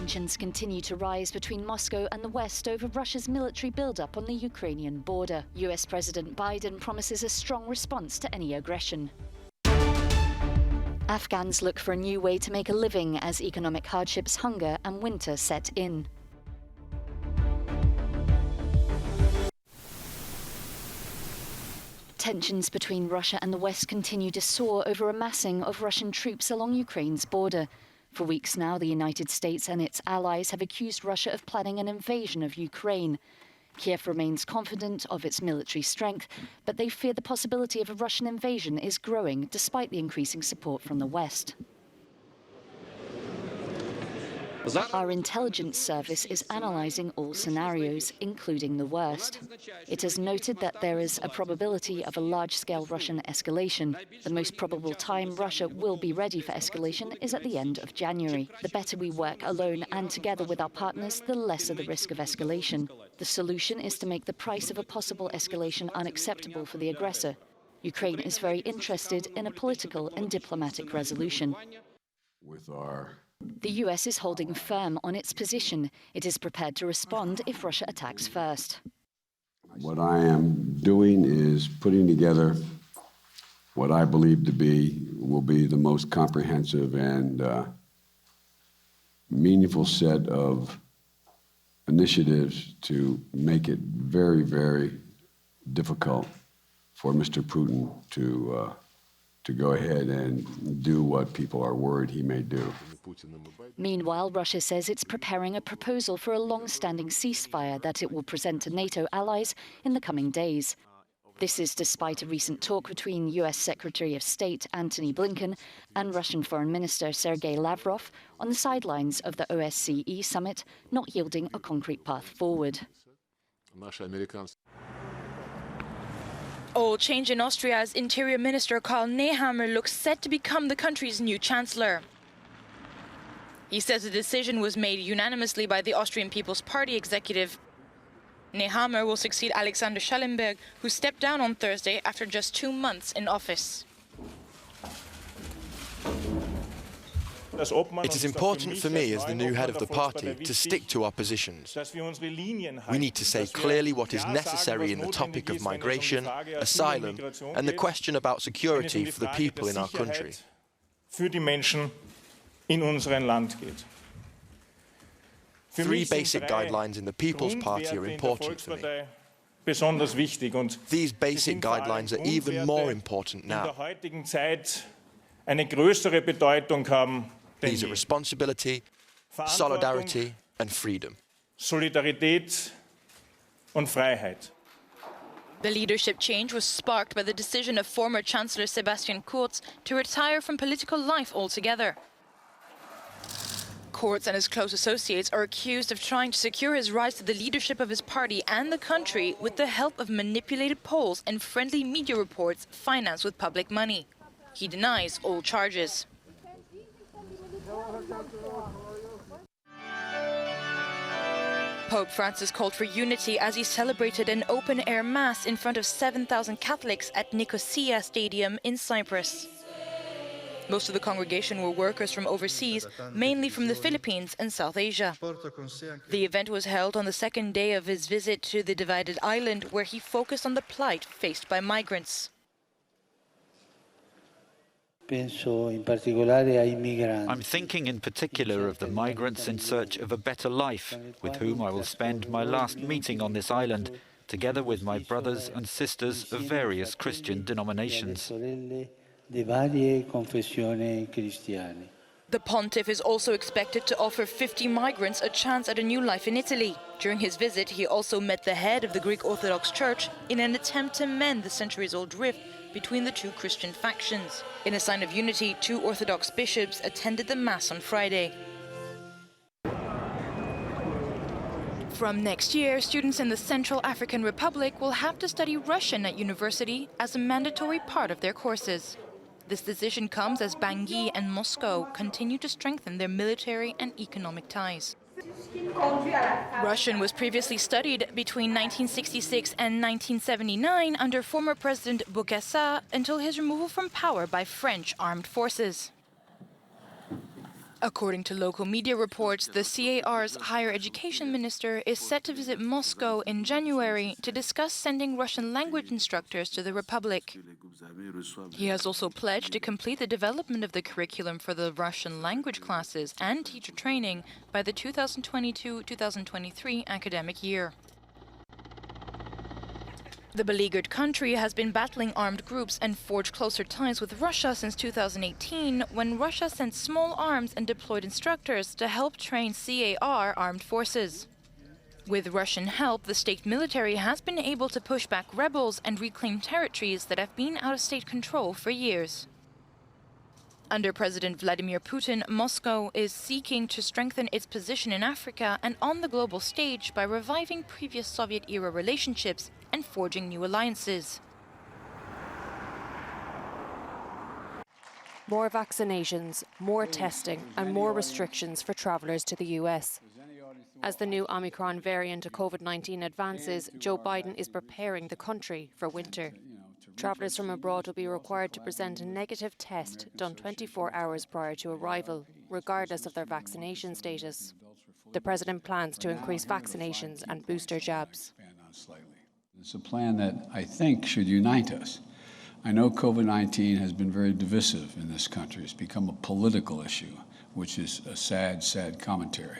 Tensions continue to rise between Moscow and the West over Russia's military buildup on the Ukrainian border. US President Biden promises a strong response to any aggression. Afghans look for a new way to make a living as economic hardships, hunger and winter set in. Tensions between Russia and the West continue to soar over a massing of Russian troops along Ukraine's border. For weeks now, the United States and its allies have accused Russia of planning an invasion of Ukraine. Kiev remains confident of its military strength, but they fear the possibility of a Russian invasion is growing despite the increasing support from the West. Our intelligence service is analysing all scenarios, including the worst. It has noted that there is a probability of a large-scale Russian escalation. The most probable time Russia will be ready for escalation is at the end of January. The better we work alone and together with our partners, the lesser the risk of escalation. The solution is to make the price of a possible escalation unacceptable for the aggressor. Ukraine is very interested in a political and diplomatic resolution. The US is holding firm on its position. It is prepared to respond if Russia attacks first. What I am doing is putting together what I believe will be the most comprehensive and meaningful set of initiatives to make it very, very difficult for Mr. Putin to go ahead and do what people are worried he may do. Meanwhile, Russia says it's preparing a proposal for a long-standing ceasefire that it will present to NATO allies in the coming days. This is despite a recent talk between US Secretary of State Antony Blinken and Russian Foreign Minister Sergei Lavrov on the sidelines of the OSCE summit, not yielding a concrete path forward. All change in Austria as Interior Minister Karl Nehammer looks set to become the country's new chancellor. He says the decision was made unanimously by the Austrian People's Party executive. Nehammer will succeed Alexander Schallenberg, who stepped down on Thursday after just 2 months in office. It is important for me as the new head of the party to stick to our positions. We need to say clearly what is necessary in the topic of migration, asylum, and the question about security for the people in our country. 3 basic guidelines in the People's Party are important for me. These basic guidelines are even more important now. These are responsibility, solidarity and freedom. The leadership change was sparked by the decision of former Chancellor Sebastian Kurz to retire from political life altogether. Kurz and his close associates are accused of trying to secure his rise to the leadership of his party and the country with the help of manipulated polls and friendly media reports financed with public money. He denies all charges. Pope Francis called for unity as he celebrated an open-air mass in front of 7,000 Catholics at Nicosia Stadium in Cyprus. Most of the congregation were workers from overseas, mainly from the Philippines and South Asia. The event was held on the second day of his visit to the divided island, where he focused on the plight faced by migrants. I'm thinking in particular of the migrants in search of a better life, with whom I will spend my last meeting on this island, together with my brothers and sisters of various Christian denominations. The pontiff is also expected to offer 50 migrants a chance at a new life in Italy. During his visit, he also met the head of the Greek Orthodox Church in an attempt to mend the centuries-old rift between the 2 Christian factions. In a sign of unity, 2 Orthodox bishops attended the Mass on Friday. From next year, students in the Central African Republic will have to study Russian at university as a mandatory part of their courses. This decision comes as Bangui and Moscow continue to strengthen their military and economic ties. Russian was previously studied between 1966 and 1979 under former President Bokassa until his removal from power by French armed forces. According to local media reports, the CAR's higher education minister is set to visit Moscow in January to discuss sending Russian language instructors to the Republic. He has also pledged to complete the development of the curriculum for the Russian language classes and teacher training by the 2022-2023 academic year. The beleaguered country has been battling armed groups and forged closer ties with Russia since 2018, when Russia sent small arms and deployed instructors to help train CAR armed forces. With Russian help, the state military has been able to push back rebels and reclaim territories that have been out of state control for years. Under President Vladimir Putin, Moscow is seeking to strengthen its position in Africa and on the global stage by reviving previous Soviet-era relationships and forging new alliances. More vaccinations, more testing and more restrictions for travellers to the US. As the new Omicron variant of COVID-19 advances, Joe Biden is preparing the country for winter. Travellers from abroad will be required to present a negative test done 24 hours prior to arrival, regardless of their vaccination status. The President plans to increase vaccinations and booster jabs. It's a plan that I think should unite us. I know COVID-19 has been very divisive in this country. It's become a political issue, which is a sad, sad commentary.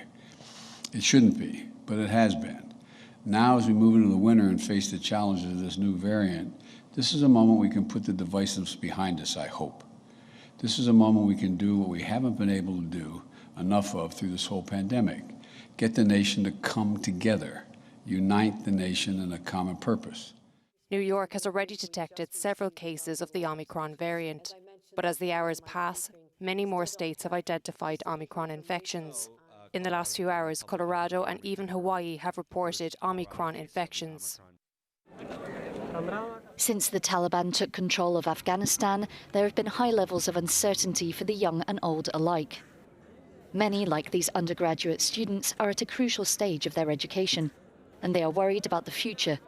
It shouldn't be, but it has been. Now, as we move into the winter and face the challenges of this new variant, this is a moment we can put the divisiveness behind us, I hope. This is a moment we can do what we haven't been able to do enough of through this whole pandemic. Get the nation to come together, unite the nation in a common purpose. New York has already detected several cases of the Omicron variant. But as the hours pass, many more states have identified Omicron infections. In the last few hours, Colorado and even Hawaii have reported Omicron infections. Since the Taliban took control of Afghanistan, there have been high levels of uncertainty for the young and old alike. Many, like these undergraduate students, are at a crucial stage of their education, and they are worried about the future.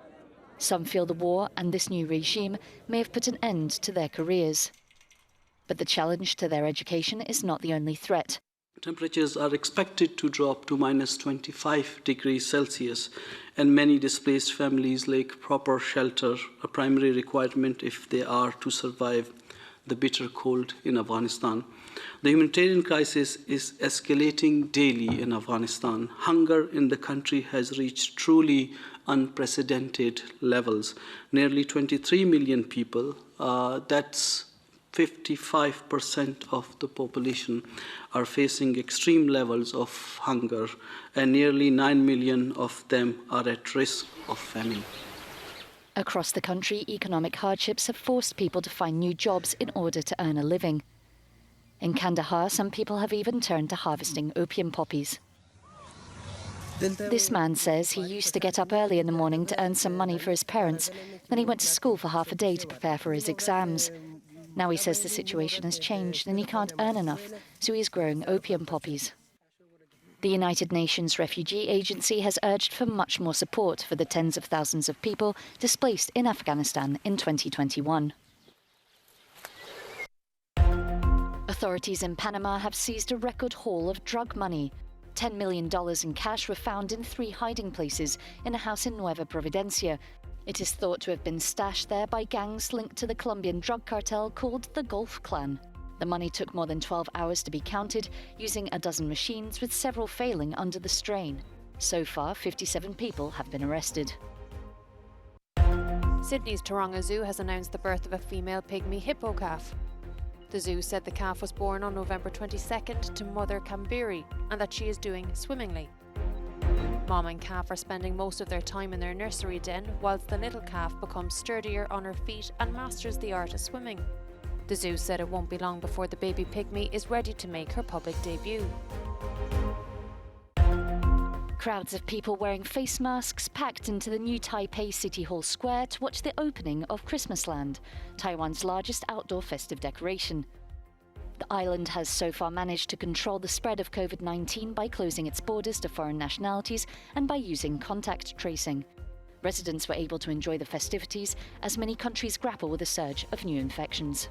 Some feel the war and this new regime may have put an end to their careers. But the challenge to their education is not the only threat. Temperatures are expected to drop to minus 25 degrees Celsius, and many displaced families lack proper shelter, a primary requirement if they are to survive the bitter cold in Afghanistan. The humanitarian crisis is escalating daily in Afghanistan. Hunger in the country has reached truly unprecedented levels. Nearly 23 million people, that's 55% of the population, are facing extreme levels of hunger, and nearly 9 million of them are at risk of famine. Across the country, economic hardships have forced people to find new jobs in order to earn a living. In Kandahar, some people have even turned to harvesting opium poppies. This man says he used to get up early in the morning to earn some money for his parents. Then he went to school for half a day to prepare for his exams. Now he says the situation has changed and he can't earn enough, so he's growing opium poppies. The United Nations Refugee Agency has urged for much more support for the tens of thousands of people displaced in Afghanistan in 2021. Authorities in Panama have seized a record haul of drug money. $10 million in cash were found in 3 hiding places in a house in Nueva Providencia. It is thought to have been stashed there by gangs linked to the Colombian drug cartel called the Gulf Clan. The money took more than 12 hours to be counted, using a dozen machines, with several failing under the strain. So far, 57 people have been arrested. Sydney's Taronga Zoo has announced the birth of a female pygmy hippo calf. The zoo said the calf was born on November 22nd to mother Kambiri and that she is doing swimmingly. Mom and calf are spending most of their time in their nursery den, whilst the little calf becomes sturdier on her feet and masters the art of swimming. The zoo said it won't be long before the baby pygmy is ready to make her public debut. Crowds of people wearing face masks packed into the new Taipei City Hall Square to watch the opening of Christmasland, Taiwan's largest outdoor festive decoration. The island has so far managed to control the spread of COVID-19 by closing its borders to foreign nationalities and by using contact tracing. Residents were able to enjoy the festivities as many countries grapple with a surge of new infections.